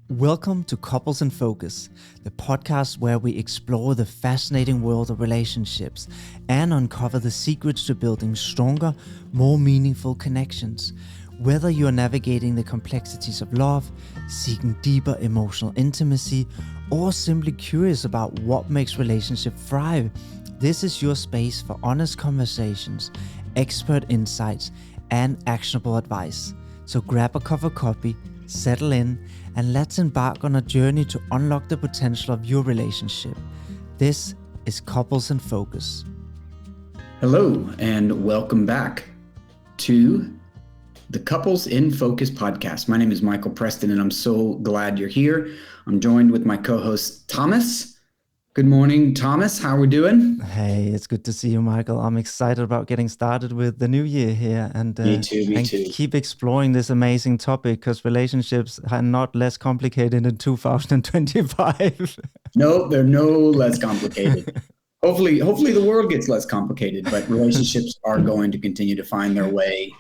Welcome to Couples in Focus, the podcast where we explore the fascinating world of relationships and uncover the secrets to building stronger, more meaningful connections. Whether you are navigating the complexities of love, seeking deeper emotional intimacy, or simply curious about what makes relationships thrive, this is your space for honest conversations, expert insights, and actionable advice. So grab a cup of coffee, settle in, and let's embark on a journey to unlock the potential of your relationship. This is Couples in Focus. Hello, and welcome back to the Couples in Focus podcast. My name is Michael Preston, and I'm so glad you're here. I'm joined with my co-host, Thomas. Good morning, Thomas. How are we doing? Hey, it's good to see you, Michael. I'm excited about getting started with the new year here and Me too. keep exploring this amazing topic because relationships are not less complicated in 2025. No, they're no less complicated. Hopefully the world gets less complicated, but relationships are going to continue to find their way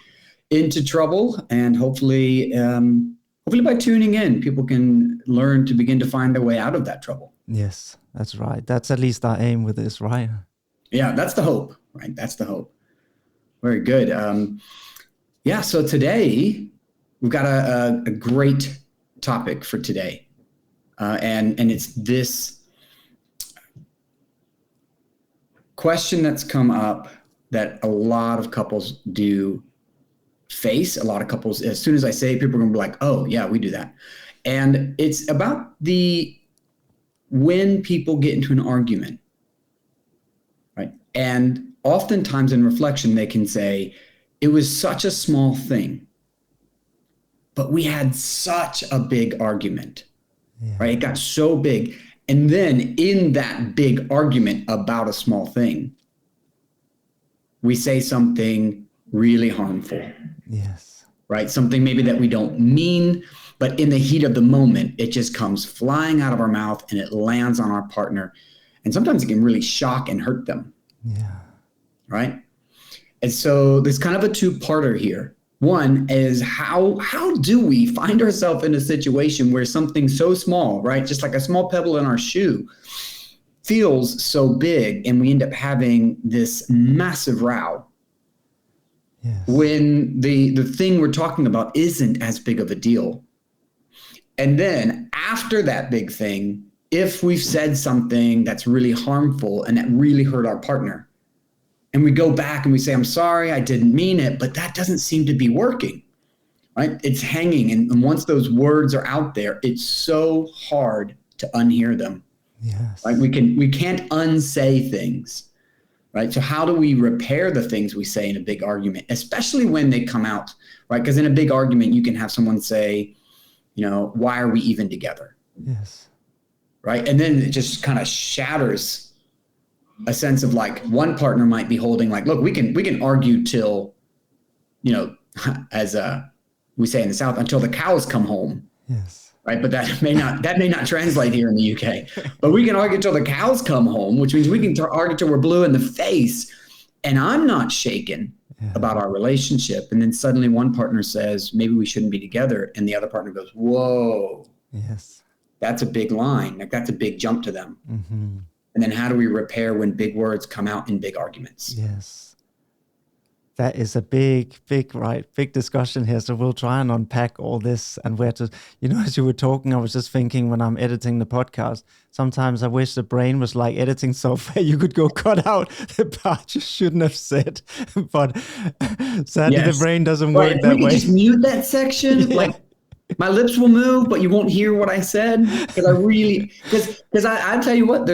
into trouble, and hopefully by tuning in, people can learn to begin to find their way out of that trouble. Yes, that's right. That's at least our aim with this, right? Yeah, that's the hope, right? That's the hope. Very good. So today we've got a great topic for today. And it's this question that's come up that a lot of couples do face. A lot of couples, as soon as I say it, people are going to be like, oh, yeah, we do that. And it's about when people get into an argument, right? And oftentimes in reflection, they can say, it was such a small thing, but we had such a big argument, right? It got so big. And then in that big argument about a small thing, we say something really harmful. Yes. Right? Something maybe that we don't mean, but in the heat of the moment, it just comes flying out of our mouth and it lands on our partner. And sometimes it can really shock and hurt them. Yeah. Right? And so there's kind of a two-parter here. One is how do we find ourselves in a situation where something so small, right? Just like a small pebble in our shoe feels so big, and we end up having this massive row. Yes. When the thing we're talking about isn't as big of a deal. And then after that big thing, if we've said something that's really harmful and that really hurt our partner, and we go back and we say, I'm sorry, I didn't mean it, but that doesn't seem to be working, right? It's hanging. And once those words are out there, it's so hard to unhear them. Yes. Right? We can't unsay things. Right. So how do we repair the things we say in a big argument, especially when they come out, right? Because in a big argument, you can have someone say, why are we even together? Yes. Right. And then it just kind of shatters a sense of like one partner might be holding like, look, we can argue till, as we say in the South, until the cows come home. Yes. Right. But that may not translate here in the UK, but we can argue till the cows come home, which means we can argue till we're blue in the face. And I'm not shaken about our relationship. And then suddenly one partner says, maybe we shouldn't be together. And the other partner goes, whoa, Yes. that's a big line. Like that's a big jump to them. Mm-hmm. And then how do we repair when big words come out in big arguments? Yes. That is a big discussion here. So we'll try and unpack all this and where to, as you were talking, I was just thinking when I'm editing the podcast, sometimes I wish the brain was like editing software. You could go cut out the part you shouldn't have said, but sadly the brain doesn't work that way. Just mute that section. Like my lips will move, but you won't hear what I said. Because I tell you what,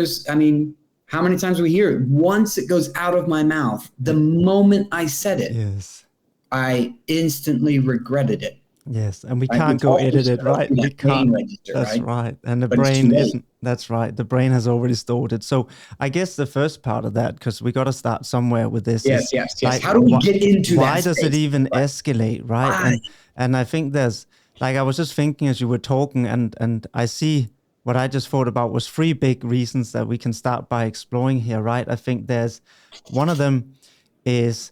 how many times we hear it? Once it goes out of my mouth, the moment I said it, yes, I instantly regretted it. Yes, and we can't go edit it, right? We can't. That's right. And the brain isn't. That's right. The brain has already stored it. So I guess the first part of that, because we got to start somewhere with this. Yes. Like, how do we get into that? Why does it even escalate, right? And I think there's, like, I was just thinking as you were talking, and I see what I just thought about was 3 big reasons that we can start by exploring here, right? I think there's one of them is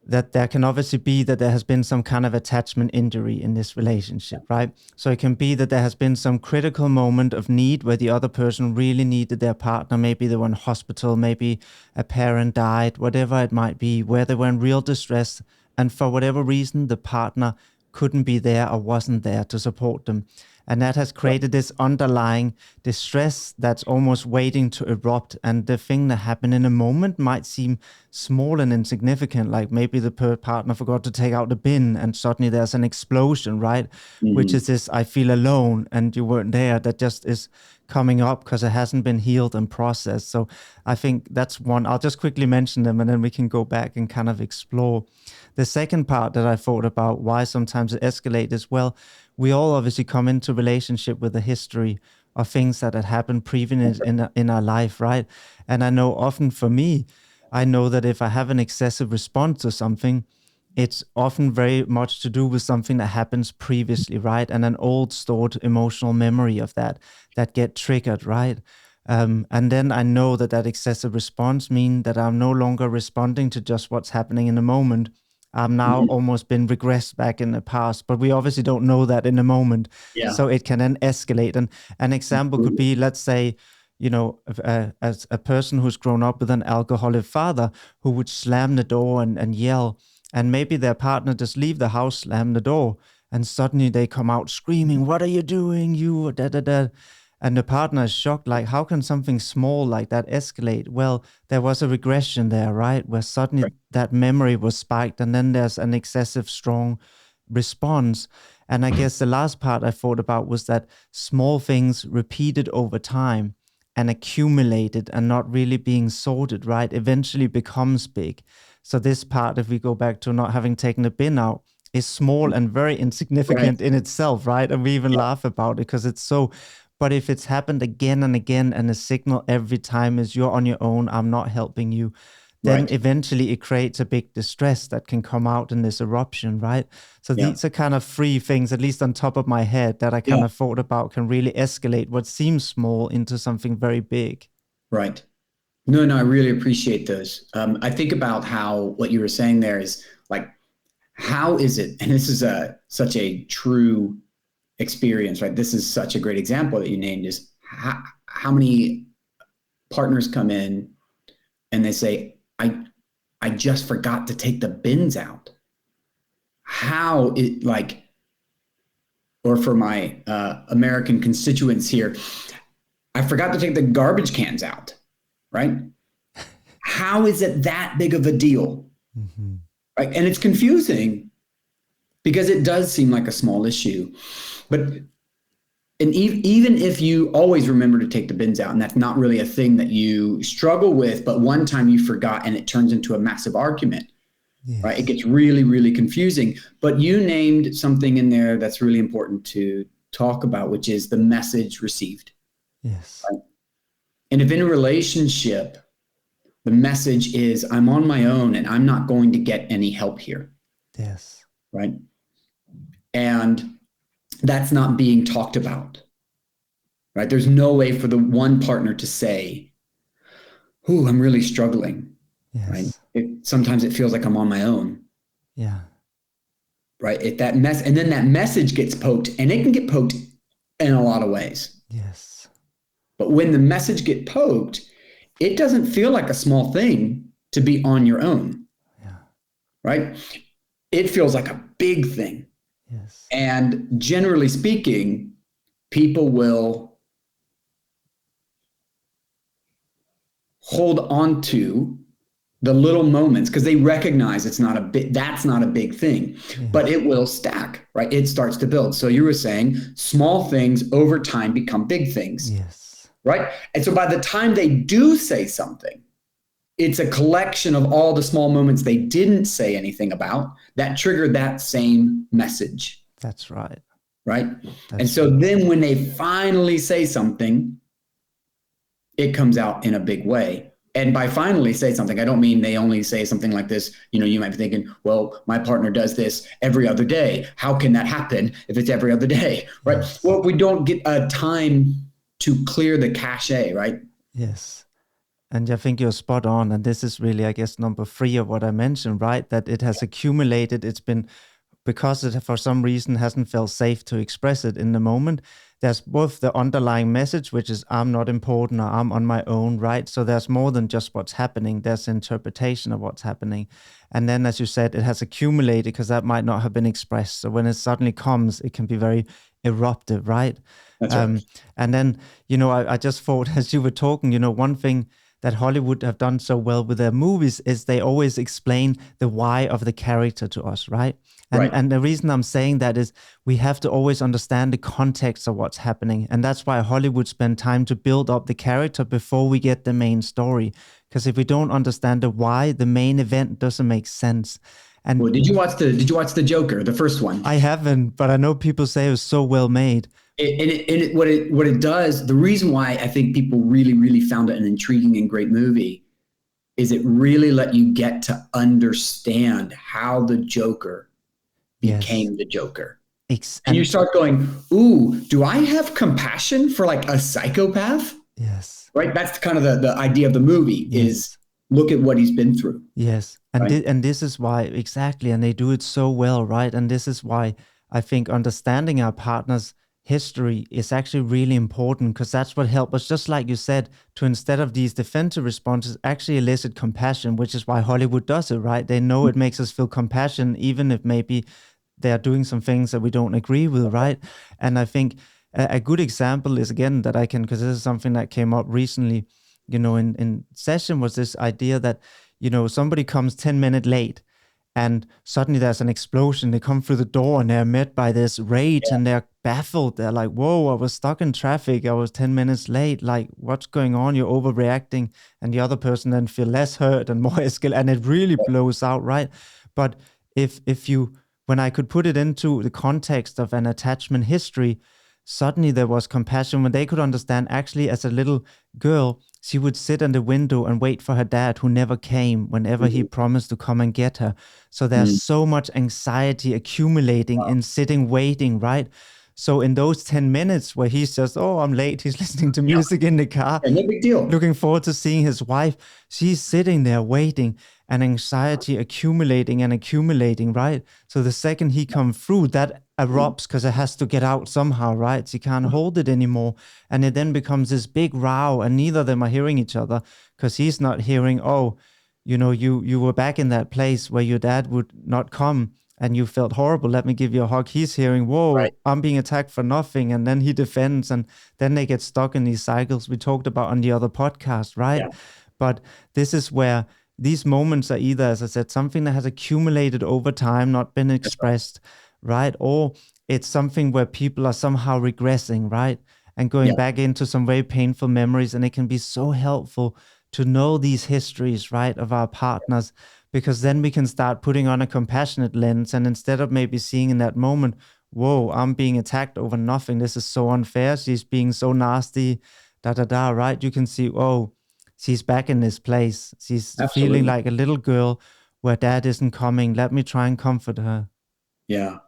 that there can obviously be that there has been some kind of attachment injury in this relationship, right? So it can be that there has been some critical moment of need where the other person really needed their partner. Maybe they were in hospital, maybe a parent died, whatever it might be, where they were in real distress. And for whatever reason, the partner couldn't be there or wasn't there to support them. And that has created this underlying distress that's almost waiting to erupt. And the thing that happened in a moment might seem small and insignificant, like maybe the partner forgot to take out the bin and suddenly there's an explosion, right? Mm-hmm. Which is this, I feel alone and you weren't there, that just is coming up because it hasn't been healed and processed. So I think that's one. I'll just quickly mention them and then we can go back and kind of explore. The second part that I thought about why sometimes it escalates is, well, we all obviously come into relationship with a history of things that had happened previous in our life, right? And I know often for me, I know that if I have an excessive response to something, it's often very much to do with something that happens previously, right? And an old stored emotional memory of that get triggered, right? And then I know that excessive response means that I'm no longer responding to just what's happening in the moment. I'm now almost been regressed back in the past, but we obviously don't know that in the moment. Yeah. So it can then escalate. And an example could be, let's say, as a person who's grown up with an alcoholic father who would slam the door and yell, and maybe their partner just leave the house, slam the door, and suddenly they come out screaming, "What are you doing? You da da da." And the partner is shocked, like, how can something small like that escalate? Well, there was a regression there, right? Where suddenly that memory was spiked and then there's an excessive strong response. And I guess the last part I thought about was that small things repeated over time and accumulated and not really being sorted, right, eventually becomes big. So this part, if we go back to not having taken the bin out, is small and very insignificant in itself, right? And we even laugh about it because it's so... But if it's happened again and again and the signal every time is you're on your own, I'm not helping you, then eventually it creates a big distress that can come out in this eruption, right? So these are kind of three things, at least on top of my head, that I kind of thought about can really escalate what seems small into something very big. Right. No, I really appreciate those. I think about how what you were saying there is like, how is it, and this is such a true experience, right? This is such a great example that you named, is how many partners come in and they say, I just forgot to take the bins out. How it like, or for my American constituents here, I forgot to take the garbage cans out, right? How is it that big of a deal? Mm-hmm. Right? And it's confusing because it does seem like a small issue. But even if you always remember to take the bins out, and that's not really a thing that you struggle with, but one time you forgot and it turns into a massive argument, right? It gets really, really confusing. But you named something in there that's really important to talk about, which is the message received. Yes. Right? And if in a relationship, the message is, I'm on my own and I'm not going to get any help here. Yes. Right. And that's not being talked about, right? There's no way for the one partner to say, "Ooh, I'm really struggling," right? Sometimes it feels like I'm on my own. Yeah. Right. And then that message gets poked, and it can get poked in a lot of ways. Yes. But when the message gets poked, it doesn't feel like a small thing to be on your own. Yeah. Right. It feels like a big thing. Yes. And generally speaking, people will hold on to the little moments because they recognize that's not a big thing, but it will stack, right? It starts to build. So you were saying small things over time become big things. Yes. Right? And so by the time they do say something, it's a collection of all the small moments they didn't say anything about that triggered that same message. That's right. Right? And so then when they finally say something, it comes out in a big way. And by finally say something, I don't mean they only say something like this. You might be thinking, well, my partner does this every other day. How can that happen if it's every other day? Right? Yes. Well, we don't get a time to clear the cache, right? Yes. And I think you're spot on. And this is really, I guess, number 3 of what I mentioned, right? That it has accumulated. It's been because it for some reason hasn't felt safe to express it in the moment. There's both the underlying message, which is I'm not important or I'm on my own, right? So there's more than just what's happening. There's interpretation of what's happening. And then, as you said, it has accumulated because that might not have been expressed. So when it suddenly comes, it can be very eruptive, right? That's right. And then, I just thought as you were talking, one thing that Hollywood have done so well with their movies is they always explain the why of the character to us, right? And the reason I'm saying that is we have to always understand the context of what's happening. And that's why Hollywood spend time to build up the character before we get the main story. Because if we don't understand the why, the main event doesn't make sense. And well, did you watch the Joker, the first one? I haven't, but I know people say it was so well made. What it does, the reason why I think people really, really found it an intriguing and great movie is it really let you get to understand how the Joker became the Joker. And you start going, ooh, do I have compassion for like a psychopath? Yes. Right? That's kind of the idea of the movie is look at what he's been through. Yes. And, and this is why, exactly, and they do it so well, right? And this is why I think understanding our partner's history is actually really important because that's what helps us, just like you said, to instead of these defensive responses, actually elicit compassion, which is why Hollywood does it, right? They know it makes us feel compassion, even if maybe they're doing some things that we don't agree with, right? And I think a good example is, again, that I can, because this is something that came up recently, in session, was this idea that, somebody comes 10 minutes late and suddenly there's an explosion. They come through the door and they're met by this rage and they're baffled. They're like, whoa, I was stuck in traffic. I was 10 minutes late. Like, what's going on? You're overreacting. And the other person then feel less hurt and more escalate. And it really blows out, right? But when I could put it into the context of an attachment history, suddenly there was compassion when they could understand, actually, as a little girl, she would sit in the window and wait for her dad, who never came whenever he promised to come and get her. So there's so much anxiety accumulating in sitting waiting, right? So in those 10 minutes where he's just, oh, I'm late, he's listening to music in the car, no big deal, looking forward to seeing his wife, she's sitting there waiting, and anxiety accumulating and accumulating, right? So the second he comes through, that erupts because it has to get out somehow, right? She can't hold it anymore. And it then becomes this big row, and neither of them are hearing each other because he's not hearing, oh, you were back in that place where your dad would not come and you felt horrible. Let me give you a hug. He's hearing, whoa, I'm being attacked for nothing. And then he defends, and then they get stuck in these cycles we talked about on the other podcast, right? Yeah. But this is where these moments are either, as I said, something that has accumulated over time, not been expressed, right? Or it's something where people are somehow regressing, right? And going back into some very painful memories. And it can be so helpful to know these histories, right, of our partners, because then we can start putting on a compassionate lens. And instead of maybe seeing in that moment, whoa, I'm being attacked over nothing. This is so unfair. She's being so nasty, right? You can see, oh, she's back in this place. She's feeling like a little girl where dad isn't coming. Let me try and comfort her. Yeah.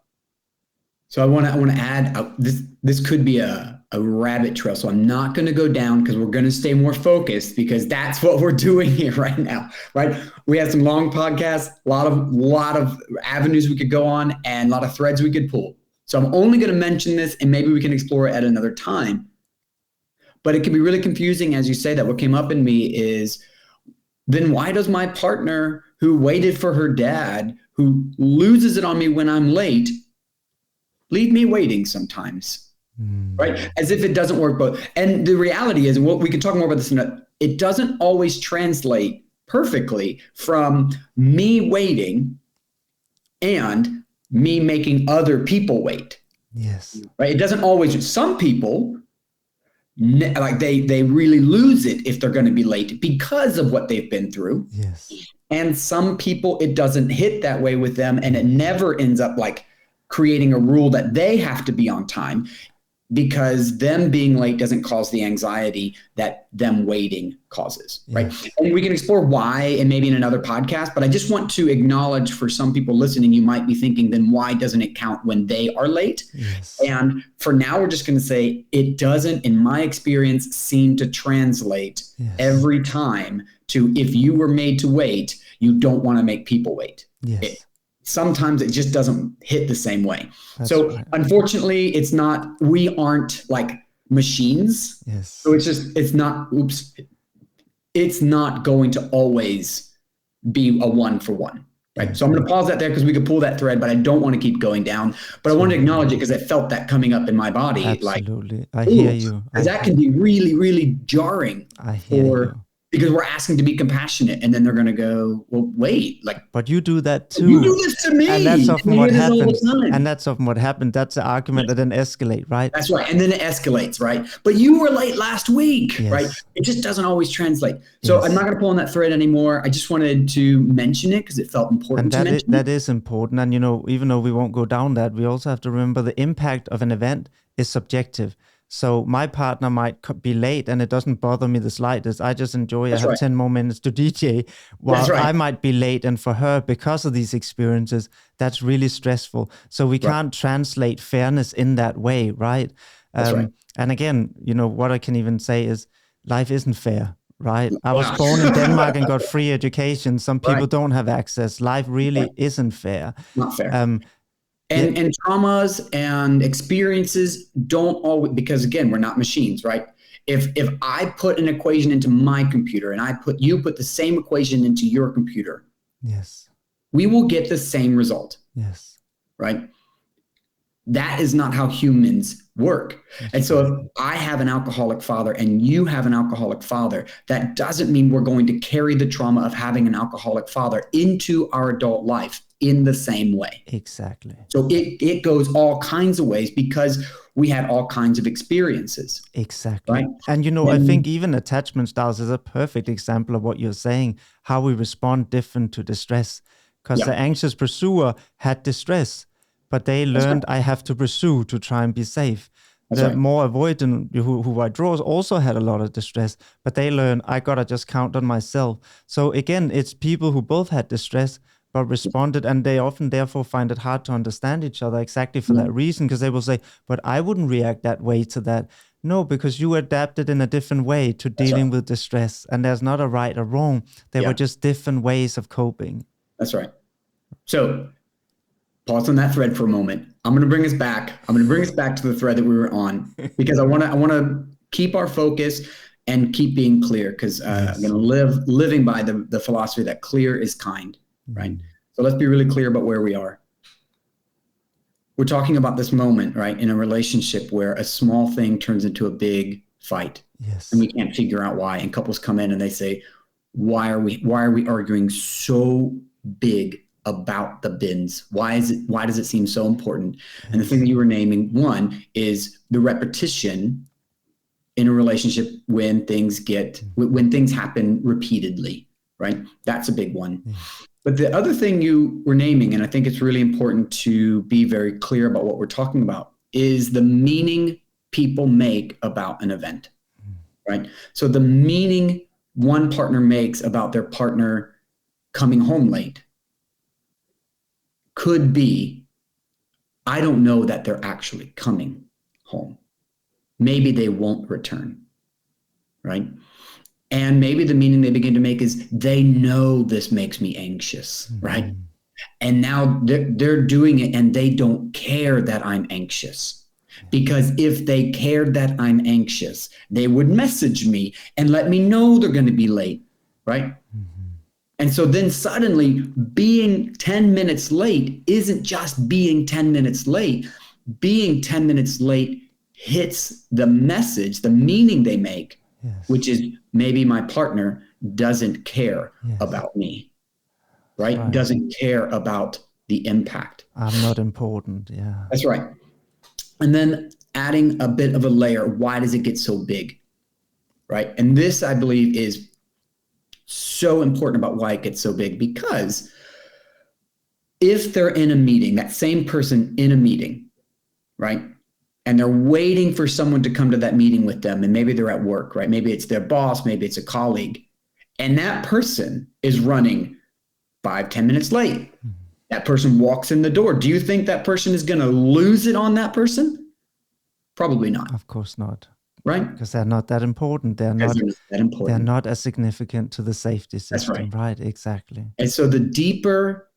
So I want to add, this could be a rabbit trail. So I'm not going to go down because we're going to stay more focused, because that's what we're doing here right now, right? We have some long podcasts, a lot of avenues we could go on, and a lot of threads we could pull. So I'm only going to mention this, and maybe we can explore it at another time. But it can be really confusing, as you say that. What came up in me is, then why does my partner who waited for her dad, who loses it on me when I'm late, leave me waiting sometimes, right? As if it doesn't work both. And the reality is, and we can talk more about this, it doesn't always translate perfectly from me waiting and me making other people wait. Yes. Right? It doesn't always. Some people, like they really lose it if they're going to be late because of what they've been through. Yes. And some people, it doesn't hit that way with them, and it never ends up like creating a rule that they have to be on time. because them being late doesn't cause the anxiety that them waiting causes, right? Yes. And we can explore why, and maybe in another podcast, but I just want to acknowledge, for some people listening, you might be thinking, then why doesn't it count when they are late? Yes. And for now, we're just going to say it doesn't, in my experience, seem to translate every time to, if you were made to wait, you don't want to make people wait. Yes. Sometimes it just doesn't hit the same way. That's so right. Unfortunately, we aren't like machines. Yes. So it's not going to always be a 1-for-1. Right. Yes. So I'm going to pause that there because we could pull that thread, but I don't want to keep going down. But I want to acknowledge it because I felt that coming up in my body. Absolutely. I hear you. Because that can be really, really jarring. I hear you. Because we're asking to be compassionate, and then they're going to go, well, wait, but you do that too. You do this to me. And that's often what happens. That's the argument that then escalate, right? That's right. And then it escalates, right? But you were late last week, right? It just doesn't always translate. So I'm not going to pull on that thread anymore. I just wanted to mention it because it felt important to mention. That is important. And, even though we won't go down that, we also have to remember the impact of an event is subjective. So my partner might be late and it doesn't bother me the slightest. I just enjoy I have 10 more minutes to DJ, while I might be late. And for her, because of these experiences, that's really stressful. So we can't translate fairness in that way, right? And again, what I can even say is life isn't fair, right? I was born in Denmark and got free education. Some people don't have access. Life really isn't fair. Not fair. And traumas and experiences don't always, because again, we're not machines, right? If I put an equation into my computer and you put the same equation into your computer, we will get the same result. Right? That is not how humans work. And so if I have an alcoholic father and you have an alcoholic father, that doesn't mean we're going to carry the trauma of having an alcoholic father into our adult life in the same way. Exactly. So it goes all kinds of ways because we had all kinds of experiences. Exactly. Right? And, I think even attachment styles is a perfect example of what you're saying, how we respond different to distress. Because the anxious pursuer had distress, but they learned I have to pursue to try and be safe. The more avoidant who I draw also had a lot of distress, but they learned I got to just count on myself. So again, it's people who both had distress, but responded, and they often therefore find it hard to understand each other exactly for that reason, because they will say, but I wouldn't react that way to that. No, because you adapted in a different way to dealing with distress, and there's not a right or wrong. There were just different ways of coping. That's right. So pause on that thread for a moment. I'm going to bring us back. I'm going to bring us back to the thread that we were on, because I want to keep our focus and keep being clear, because I'm going to living by the philosophy that clear is kind. Right. So let's be really clear about where we are. We're talking about this moment, right, in a relationship where a small thing turns into a big fight. And we can't figure out why. And couples come in and they say, why are we arguing so big about the bins? Why does it seem so important? And the thing that you were naming, one, is the repetition in a relationship when things happen repeatedly, right? That's a big one. But the other thing you were naming, and I think it's really important to be very clear about what we're talking about, is the meaning people make about an event, right? So the meaning one partner makes about their partner coming home late could be, I don't know that they're actually coming home. Maybe they won't return, right? And maybe the meaning they begin to make is they know this makes me anxious, right? And now they're doing it and they don't care that I'm anxious. Because if they cared that I'm anxious, they would message me and let me know they're going to be late, right? And so then suddenly being 10 minutes late isn't just being 10 minutes late. Being 10 minutes late hits the message, the meaning they make, which is maybe my partner doesn't care about me, right? Doesn't care about the impact. I'm not important. Yeah. That's right. And then adding a bit of a layer. Why does it get so big? Right. And this, I believe, is so important about why it gets so big, because if they're in a meeting, that same person in a meeting, right? and they're waiting for someone to come to that meeting with them. And maybe they're at work, right? Maybe it's their boss, maybe it's a colleague. And that person is running 5-10 minutes late. That person walks in the door. Do you think that person is going to lose it on that person? Probably not. Of course not. Right? Because they're not that important. They're not that important. They're not as significant to the safety system. That's right. Exactly. And so the deeper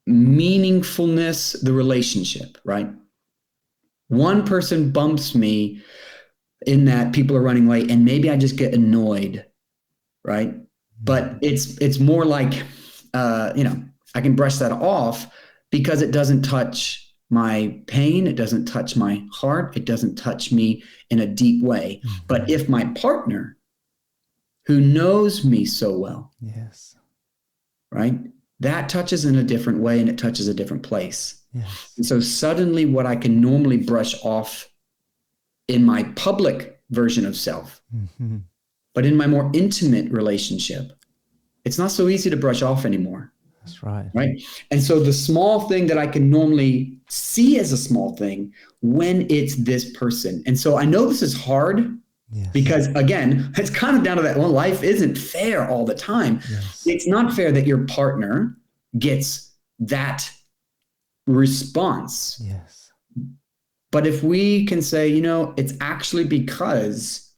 meaningfulness, the relationship, right? One person bumps me in that people are running late, and maybe I just get annoyed, right? But it's more like, I can brush that off because it doesn't touch my pain. It doesn't touch my heart. It doesn't touch me in a deep way. But if my partner, who knows me so well, yes, right, that touches in a different way, and it touches a different place. Yes. And so suddenly what I can normally brush off in my public version of self, but in my more intimate relationship, it's not so easy to brush off anymore. That's right. Right. And so the small thing that I can normally see as a small thing, when it's this person. And so I know this is hard. Yes. Because again, it's kind of down to that, well, life isn't fair all the time. Yes. It's not fair that your partner gets that response. Yes. But if we can say, it's actually because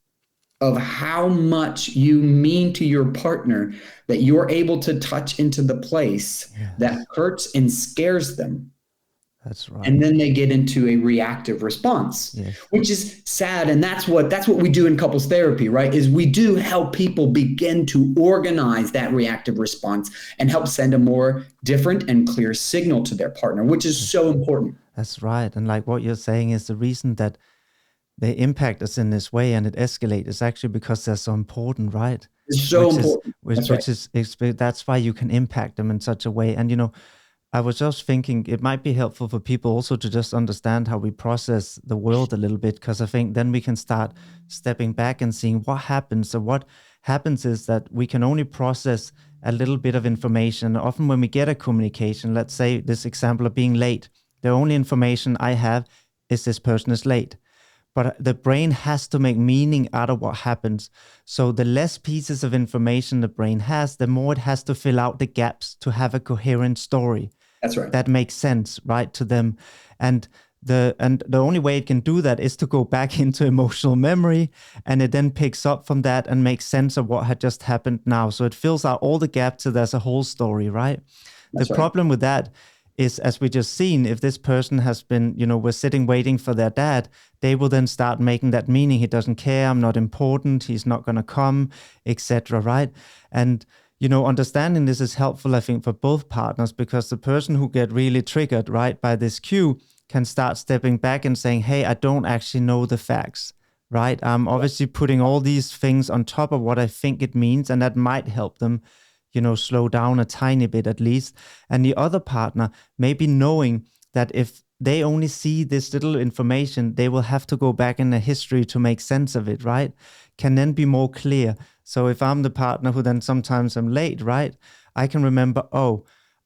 of how much you mean to your partner that you're able to touch into the place that hurts and scares them. That's right. And then they get into a reactive response, which is sad. And that's what we do in couples therapy, right? Is we do help people begin to organize that reactive response and help send a more different and clear signal to their partner, which is so important. That's right. And like what you're saying is the reason that they impact us in this way and it escalates is actually because they're so important, right? It's so important. That's why you can impact them in such a way. And, I was just thinking it might be helpful for people also to just understand how we process the world a little bit, because I think then we can start stepping back and seeing what happens. So what happens is that we can only process a little bit of information. Often when we get a communication, let's say this example of being late, the only information I have is this person is late. But the brain has to make meaning out of what happens. So the less pieces of information the brain has, the more it has to fill out the gaps to have a coherent story. That's right. That makes sense, right, to them. And the only way it can do that is to go back into emotional memory, and it then picks up from that and makes sense of what had just happened now. So it fills out all the gaps so there's a whole story, right? The problem with that is, as we just seen, if this person has been, we're sitting waiting for their dad, they will then start making that meaning. He doesn't care, I'm not important, he's not going to come, etc., right? And, understanding this is helpful, I think, for both partners, because the person who get really triggered, right, by this cue can start stepping back and saying, hey, I don't actually know the facts, right? I'm obviously putting all these things on top of what I think it means, and that might help them slow down a tiny bit at least. And the other partner, maybe knowing that if they only see this little information, they will have to go back in the history to make sense of it, right? Can then be more clear. So if I'm the partner who then sometimes I'm late, right? I can remember,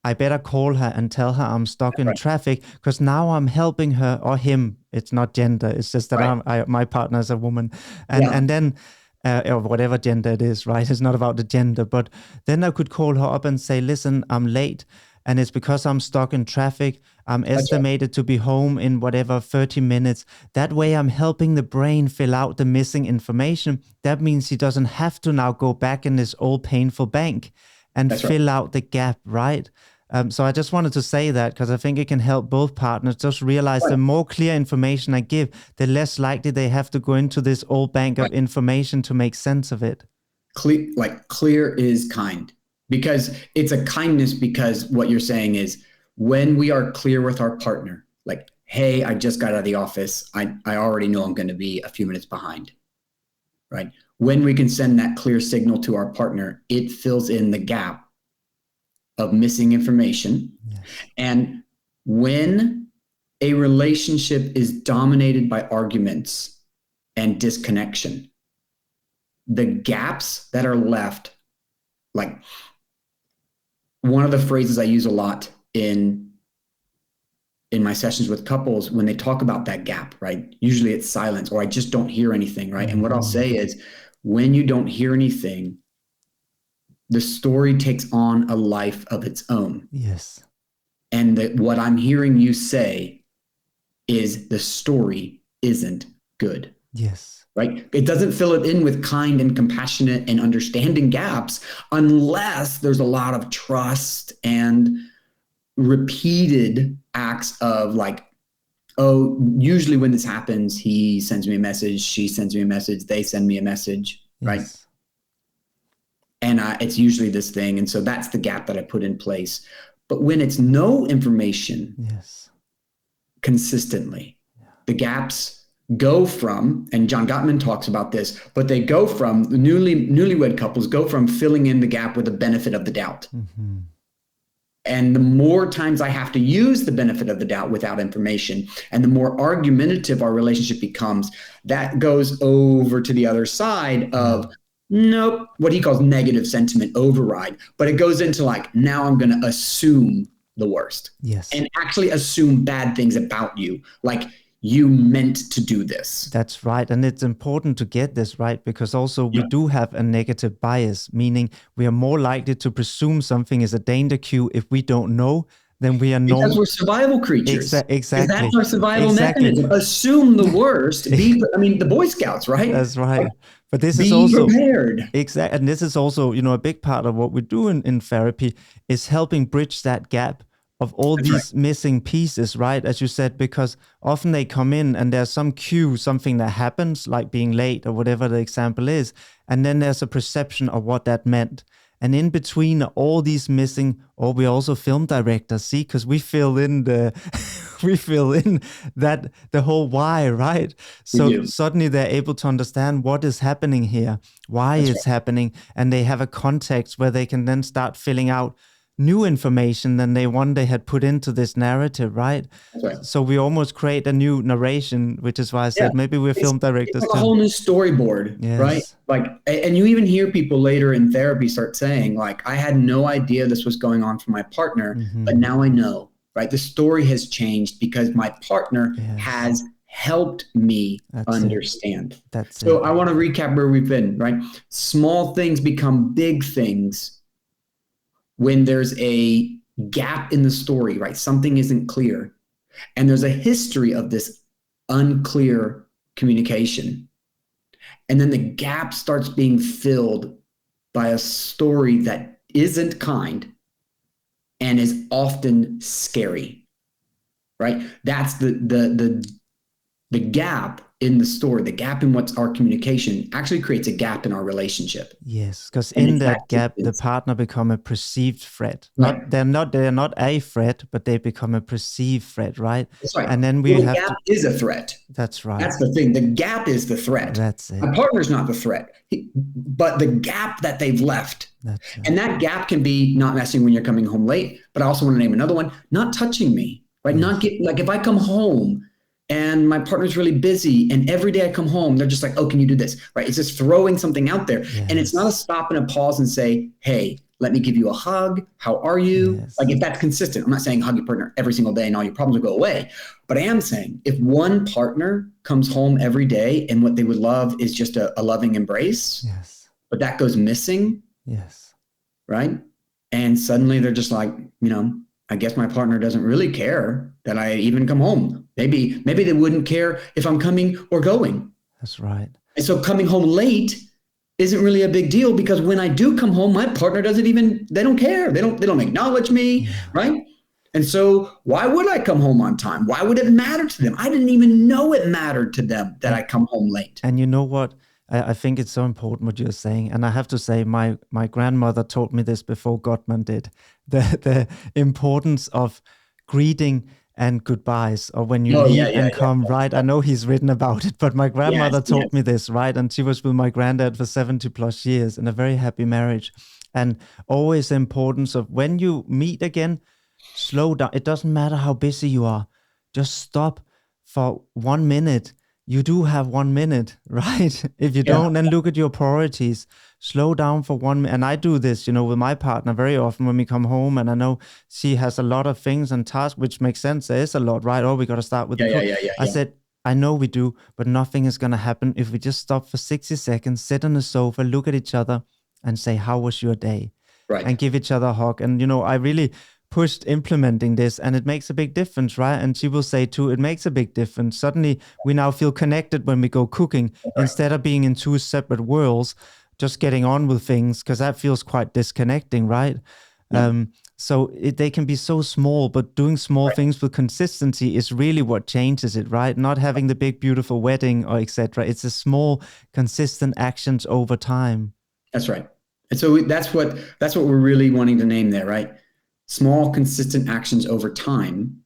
I better call her and tell her I'm stuck in traffic, because now I'm helping her or him. It's not gender. It's just that my partner is a woman. And then or whatever gender it is, right? It's not about the gender, but then I could call her up and say, listen, I'm late, and it's because I'm stuck in traffic. I'm estimated to be home in 30 minutes. That way I'm helping the brain fill out the missing information. That means he doesn't have to now go back in this old painful bank and fill out the gap, right? So I just wanted to say that because I think it can help both partners just realize the more clear information I give, the less likely they have to go into this old bank of information to make sense of it. Clear is kind, because it's a kindness, because what you're saying is when we are clear with our partner, like, hey, I just got out of the office. I already know I'm going to be a few minutes behind, right? When we can send that clear signal to our partner, it fills in the gap of missing information. Yes. And when a relationship is dominated by arguments and disconnection, the gaps that are left, like one of the phrases I use a lot in in my sessions with couples, when they talk about that gap, right? Usually it's silence or I just don't hear anything, right? And what I'll say is, when you don't hear anything, the story takes on a life of its own. Yes. And what I'm hearing you say is the story isn't good. Yes. Right? It doesn't fill it in with kind and compassionate and understanding gaps unless there's a lot of trust and repeated acts of like, oh, usually when this happens, he sends me a message, she sends me a message, they send me a message, right? Yes. And it's usually this thing. And so that's the gap that I put in place. But when it's no information Yes. consistently, the gaps go from, and John Gottman talks about this, but they go from, the newlywed couples go from filling in the gap with the benefit of the doubt. Mm-hmm. And the more times I have to use the benefit of the doubt without information, and the more argumentative our relationship becomes, that goes over to the other side of, nope, what he calls negative sentiment override. But it goes into like, now I'm going to assume the worst. Yes. And actually assume bad things about you. Like, you meant to do this. That's right. And it's important to get this right, because also we do have a negative bias, meaning we are more likely to presume something is a danger cue if we don't know than we are because we're survival creatures. Exactly. That's our survival mechanism. Assume the worst. The Boy Scouts, right? That's right. Like, but this is also prepared. Exactly. And this is also, a big part of what we do in therapy is helping bridge that gap of all these missing pieces, right? As you said, because often they come in and there's some cue, something that happens, like being late or whatever the example is. And then there's a perception of what that meant. And in between all these missing, or we also film directors, see, because we fill in the whole why, right? So suddenly they're able to understand what is happening here, why it's happening, and they have a context where they can then start filling out new information than they one day had put into this narrative, right? So we almost create a new narration, which is why I said maybe we're film directors. It's like a whole new storyboard, right? Like, and you even hear people later in therapy start saying, like, I had no idea this was going on for my partner, but now I know, right? The story has changed because my partner has helped me understand. So I want to recap where we've been, right? Small things become big things when there's a gap in the story, right? Something isn't clear. And there's a history of this unclear communication. And then the gap starts being filled by a story that isn't kind and is often scary, right? That's the gap in the story, the gap in what's our communication actually creates a gap in our relationship. Yes, because in that gap, the partner become a perceived threat. They're not a threat, but they become a perceived threat, right? That's right. And then the gap is a threat. That's right. That's the thing. The gap is the threat. That's it. My partner's not the threat, but the gap that they've left. And that gap can be not messing when you're coming home late, but I also want to name another one, not touching me, right? Not like if I come home and my partner's really busy and every day I come home, they're just like, oh, can you do this? Right? It's just throwing something out there. And it's not a stop and a pause and say, hey, let me give you a hug. How are you? Like if that's consistent, I'm not saying hug your partner every single day and all your problems will go away. But I am saying if one partner comes home every day and what they would love is just a loving embrace, but that goes missing. Right? And suddenly they're just like, I guess my partner doesn't really care that I even come home. Maybe they wouldn't care if I'm coming or going. That's right. And so coming home late isn't really a big deal because when I do come home, my partner they don't care. They don't acknowledge me, right? And so why would I come home on time? Why would it matter to them? I didn't even know it mattered to them that I come home late. And you know what? I think it's so important what you're saying. And I have to say, my grandmother told me this before Gottman did, the importance of greeting and goodbyes, or when you leave and come, right? I know he's written about it, but my grandmother told me this, right? And she was with my granddad for 70 plus years in a very happy marriage. And always the importance of when you meet again, slow down. It doesn't matter how busy you are. Just stop for 1 minute. you do have 1 minute, right? If you Yeah. don't, then look at your priorities. Slow down for 1 minute. And I do this, with my partner very often when we come home, and I know she has a lot of things and tasks, which makes sense. There is a lot, right? Oh, we got to start with the cook. I said, I know we do, but nothing is going to happen if we just stop for 60 seconds, sit on the sofa, look at each other and say, how was your day? Right. And give each other a hug. And, I really pushed implementing this, and it makes a big difference, right? And she will say too, it makes a big difference. Suddenly we now feel connected when we go cooking, instead of being in two separate worlds, just getting on with things, because that feels quite disconnecting, right? Yeah. So they can be so small, but doing small things with consistency is really what changes it, right? Not having the big, beautiful wedding or etc. It's the small, consistent actions over time. That's right. And so that's what we're really wanting to name there, right? Small, consistent actions over time,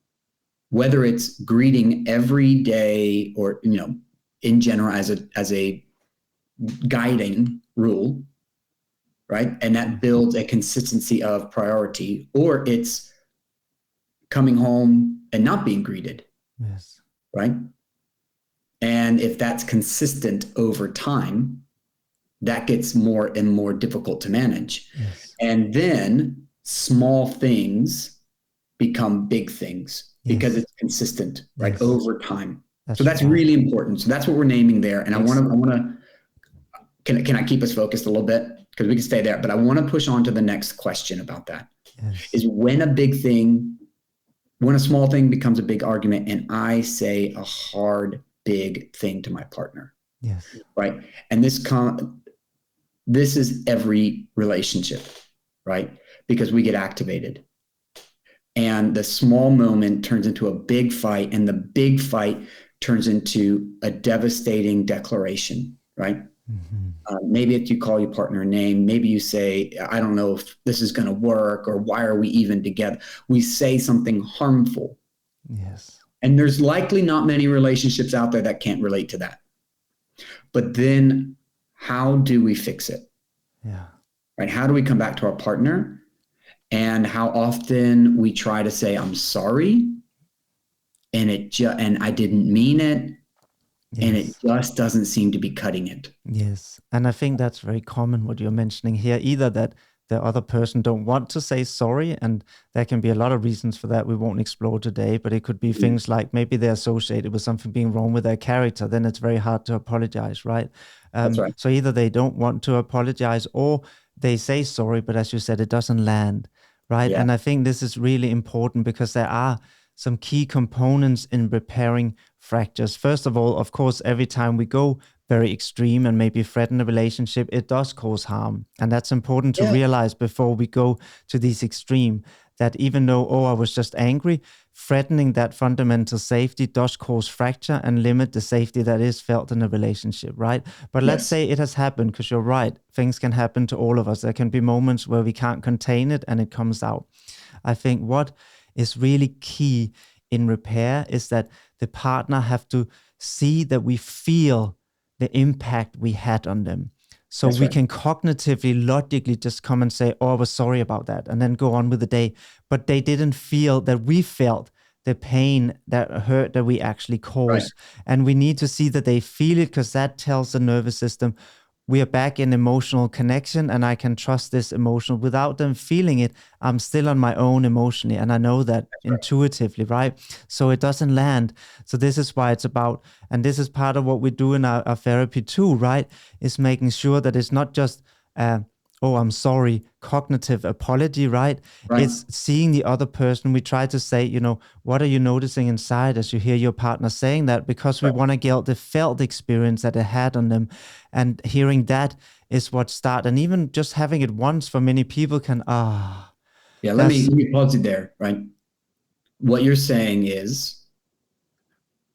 whether it's greeting every day or, in general as a guiding rule, right? And that builds a consistency of priority, or it's coming home and not being greeted. Yes. Right. And if that's consistent over time, that gets more and more difficult to manage. Yes. And then small things become big things because it's consistent, right? Over time. So that's really important. So that's what we're naming there. And I want to, can I keep us focused a little bit? Because we can stay there, but I want to push on to the next question about that. Is when a small thing becomes a big argument and I say a hard, big thing to my partner. Yes. Right. And this is every relationship, right? Because we get activated. And the small moment turns into a big fight, and the big fight turns into a devastating declaration, right? Mm-hmm. Maybe you call your partner a name. Maybe you say, I don't know if this is going to work, or why are we even together? We say something harmful. Yes. And there's likely not many relationships out there that can't relate to that. But then how do we fix it? Yeah. Right? How do we come back to our partner? And how often we try to say, I'm sorry, and I didn't mean it. Yes. And it just doesn't seem to be cutting it. Yes. And I think that's very common what you're mentioning here, either that the other person don't want to say sorry, and there can be a lot of reasons for that we won't explore today, but it could be things like maybe they're associated with something being wrong with their character, then it's very hard to apologize, right? That's right. So either they don't want to apologize, or they say sorry, but as you said, it doesn't land, right? Yeah. And I think this is really important because there are some key components in repairing fractures. First of all, of course, every time we go very extreme and maybe threaten a relationship, it does cause harm. And that's important to realize before we go to these extreme, that even though, I was just angry, threatening that fundamental safety does cause fracture and limit the safety that is felt in a relationship, right? But let's say it has happened, because you're right, things can happen to all of us. There can be moments where we can't contain it and it comes out. I think what is really key in repair is that the partner have to see that we feel the impact we had on them. So we can cognitively, logically just come and say, I was sorry about that, and then go on with the day. But they didn't feel that we felt the pain, that hurt that we actually caused. And we need to see that they feel it, because that tells the nervous system, we are back in emotional connection, and I can trust this emotional. Without them feeling it, I'm still on my own emotionally, and I know that intuitively, right? So it doesn't land. So this is why it's about, and this is part of what we do in our therapy too, right? Is making sure that it's not just I'm sorry, cognitive apology, right? It's seeing the other person. We try to say, what are you noticing inside as you hear your partner saying that? Because we want to get the felt experience that it had on them. And hearing that is what starts. And even just having it once for many people can, Yeah, let me pause it there, right? What you're saying is,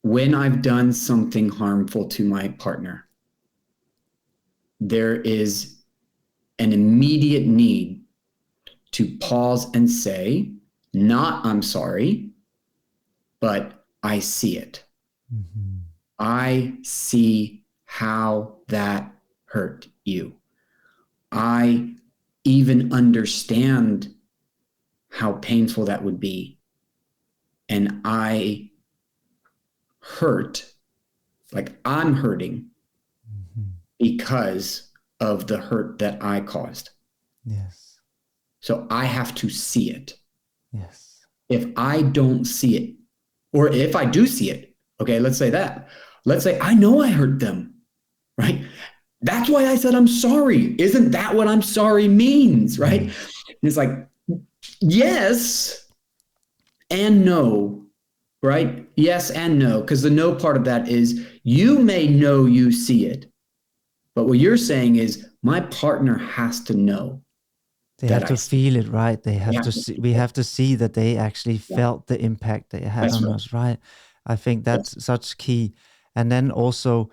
when I've done something harmful to my partner, there is an immediate need to pause and say, not I'm sorry, but I see it. Mm-hmm. I see how that hurt you. I even understand how painful that would be. And I hurt Like I'm hurting Mm-hmm. because of the hurt that I caused. Yes. So I have to see it. Yes. If I don't see it, or if I do see it, okay, let's say that. Let's say I know I hurt them, right? That's why I said I'm sorry. Isn't that what I'm sorry means, right? And it's like, yes and no, right? Yes and no, because the no part of that is you may know you see it, but what you're saying is my partner has to know They that have I to see feel it, right? They it. They have have to to see, feel we it. have to see that they actually Yeah, felt the impact they had that's on right. us, right? I think That's, that's such key. And then also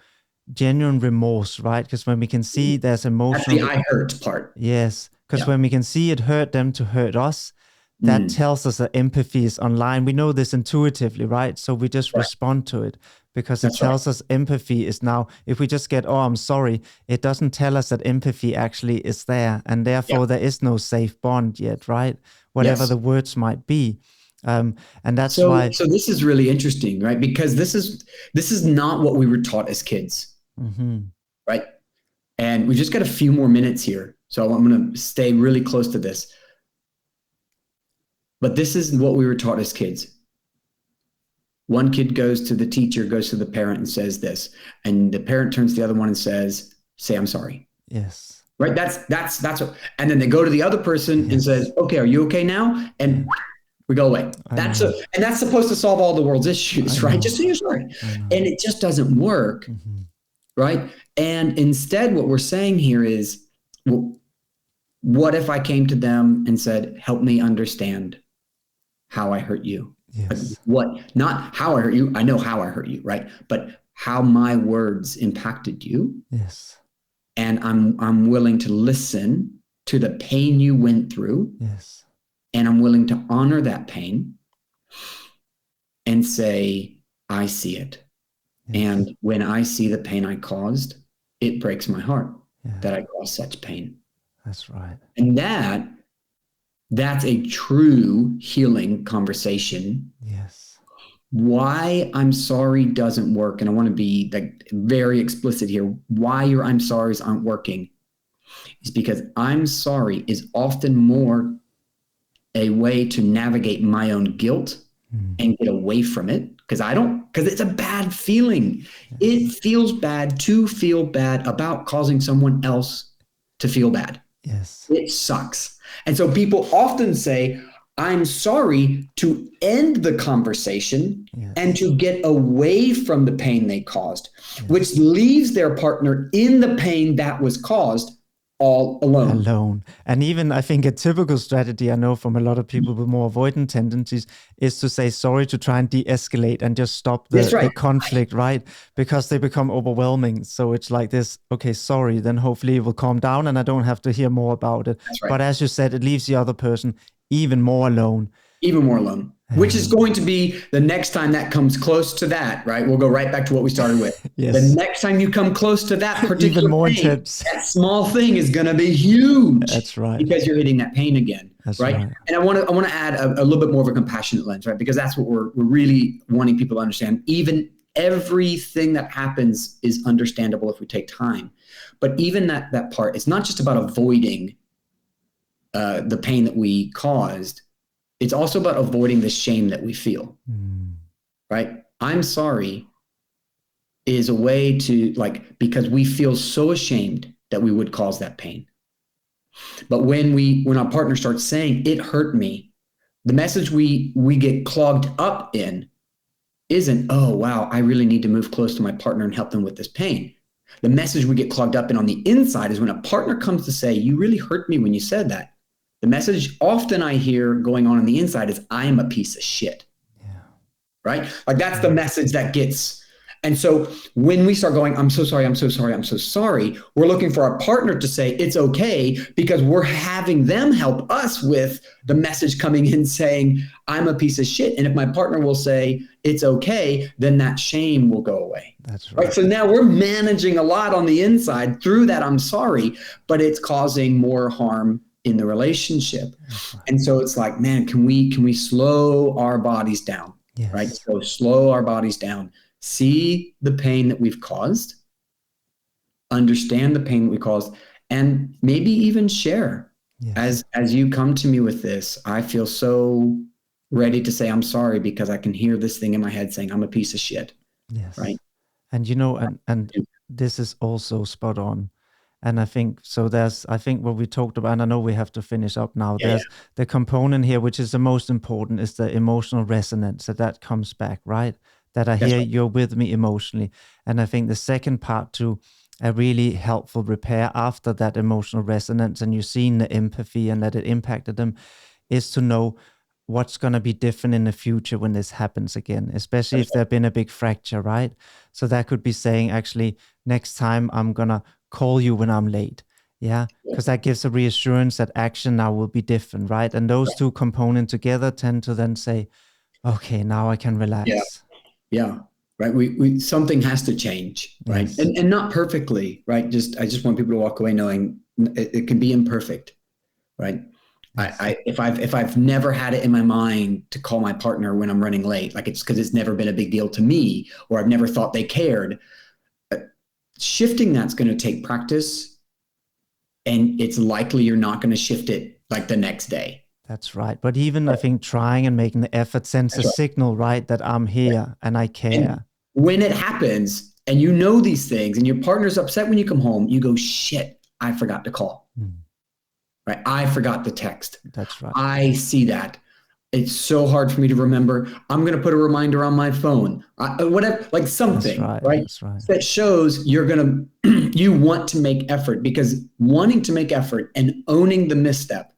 genuine remorse, right? Because when we can see there's that's the emotional, I hurt part. yes, because Yeah. when we can see it hurt them to hurt us, that Mm, tells us that empathy is online. We know this intuitively, right? So we just right. respond to it because it That's right. tells us empathy is now, if we just get, oh, I'm sorry, it doesn't tell us that empathy actually is there. And Yeah. therefore, there is no safe bond yet, right? Whatever Yes. the words might be. And that's So why. so this is really interesting, right? Because this is not what we were taught as kids, Mm-hmm. right? And we just got a few more minutes here. So I'm going to stay really close to this. But this is what we were taught as kids. One kid goes to the teacher, goes to the parent and says this, and the parent turns to the other one and says, "Say I'm sorry." Yes. Right? That's what, and then they go to the other person and says, Yes. "Okay, are you okay now?" And we go away. I know. And that's supposed to solve all the world's I issues, right? know. Just say you're sorry. I know. And it just doesn't work, Mm-hmm. right? And instead, what we're saying here is, well, what if I came to them and said, "Help me understand how I hurt you"? Like Yes. what, not how I hurt you. I know how I hurt you, right? But how my words impacted you. Yes. And I'm willing to listen to the pain you went through. Yes. And I'm willing to honor that pain and say, I see it. Yes. And when I see the pain I caused, it breaks my heart Yeah. that I caused such pain. That's right. And that's a true healing conversation. Yes. Why I'm sorry doesn't work. And I want to be like very explicit here. Why your I'm sorry's aren't working is because I'm sorry is often more a way to navigate my own guilt and get away from it because it's a bad feeling. Yes. It feels bad to feel bad about causing someone else to feel bad. Yes. It sucks. And so people often say, I'm sorry to end the conversation Yes. and to get away from the pain they caused, Yes. which leaves their partner in the pain that was caused all alone. And even I think a typical strategy I know from a lot of people with more avoidant tendencies is to say sorry to try and de-escalate and just stop the conflict, right? Because they become overwhelming. So it's like this, okay, sorry, then hopefully it will calm down and I don't have to hear more about it. That's right. But as you said, it leaves the other person even more alone. Even more alone, which is going to be the next time that comes close to that, right? We'll go right back to what we started with. Yes. The next time you come close to that particular even more pain, intense. that small thing is going to be huge. That's right. Because you're hitting that pain again. That's right. And I want to add a little bit more of a compassionate lens, right? Because that's what we're really wanting people to understand. Even everything that happens is understandable if we take time. But even that part, it's not just about avoiding the pain that we caused. It's also about avoiding the shame that we feel, right? I'm sorry is a way to because we feel so ashamed that we would cause that pain. But when our partner starts saying it hurt me, the message we get clogged up in isn't, oh, wow, I really need to move close to my partner and help them with this pain. The message we get clogged up in on the inside is when a partner comes to say, you really hurt me when you said that. The message often I hear going on the inside is, I am a piece of shit. Yeah. Right? Like that's the message that gets. And so when we start going, I'm so sorry, I'm so sorry, I'm so sorry, we're looking for our partner to say it's okay because we're having them help us with the message coming in saying, I'm a piece of shit. And if my partner will say it's okay, then that shame will go away. That's right. So now we're managing a lot on the inside through that I'm sorry, but it's causing more harm in the relationship. Right. And so it's like, man, can we slow our bodies down? Yes. Right? So slow our bodies down, see the pain that we've caused, understand the pain that we caused, and maybe even share. Yes. As you come to me with this, I feel so ready to say I'm sorry, because I can hear this thing in my head saying I'm a piece of shit. Yes. Right. And and this is also spot on. And I think so. I think what we talked about, and I know we have to finish up now. Yeah, there's the component here, which is the most important, is the emotional resonance that comes back, right? That I hear you're with me emotionally. And I think the second part to a really helpful repair after that emotional resonance, and you've seen the empathy and that it impacted them, is to know what's going to be different in the future when this happens again, especially if there's been a big fracture, right? So that could be saying, actually, next time I'm going to call you when I'm late. Yeah. Because that gives a reassurance that action now will be different, right? And those two components together tend to then say, okay, now I can relax. Yeah. Right. We something has to change, right? Yes. And not perfectly, right? I just want people to walk away knowing it can be imperfect, right? Yes. If I've never had it in my mind to call my partner when I'm running late, like it's because it's never been a big deal to me, or I've never thought they cared. Shifting that's going to take practice, and it's likely you're not going to shift it like the next day. That's right. But even I think trying and making the effort sends a signal, right? That I'm here and I care. And when it happens and you know these things and your partner's upset when you come home, you go, shit, I forgot to call. Right? I forgot the text. That's right. I see that. It's so hard for me to remember. I'm going to put a reminder on my phone. Whatever, like something, right? That's right. That shows you're going to, you want to make effort, because wanting to make effort and owning the misstep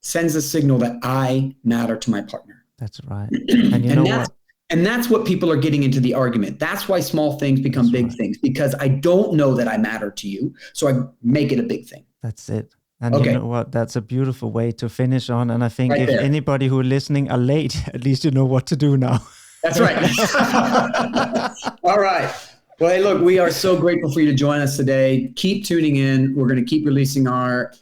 sends a signal that I matter to my partner. That's right. And you know what? And that's what people are getting into the argument. That's why small things become big things, because I don't know that I matter to you. So I make it a big thing. That's it. And you know what? That's a beautiful way to finish on. And I think if anybody who are listening are late, at least you know what to do now. That's right. All right. Well, hey, look, we are so grateful for you to join us today. Keep tuning in. We're going to keep releasing our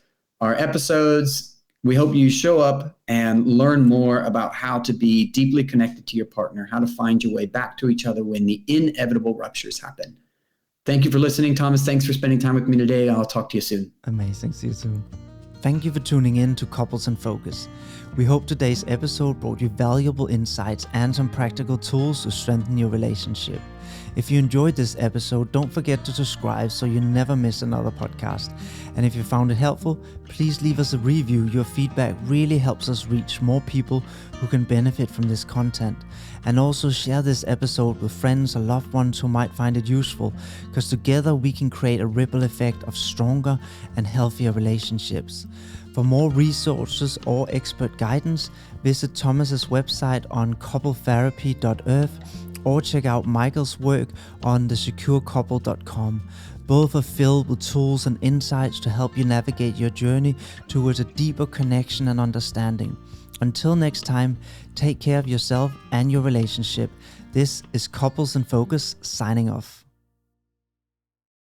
episodes. We hope you show up and learn more about how to be deeply connected to your partner, how to find your way back to each other when the inevitable ruptures happen. Thank you for listening, Thomas. Thanks for spending time with me today. I'll talk to you soon. Amazing. See you soon. Thank you for tuning in to Couples in Focus. We hope today's episode brought you valuable insights and some practical tools to strengthen your relationship. If you enjoyed this episode, don't forget to subscribe so you never miss another podcast. And if you found it helpful, please leave us a review. Your feedback really helps us reach more people who can benefit from this content. And also share this episode with friends or loved ones who might find it useful, because together we can create a ripple effect of stronger and healthier relationships. For more resources or expert guidance, visit Thomas's website on coupletherapy.earth or check out Michael's work on thesecurecouple.com. Both are filled with tools and insights to help you navigate your journey towards a deeper connection and understanding. Until next time, take care of yourself and your relationship. This is Couples in Focus signing off.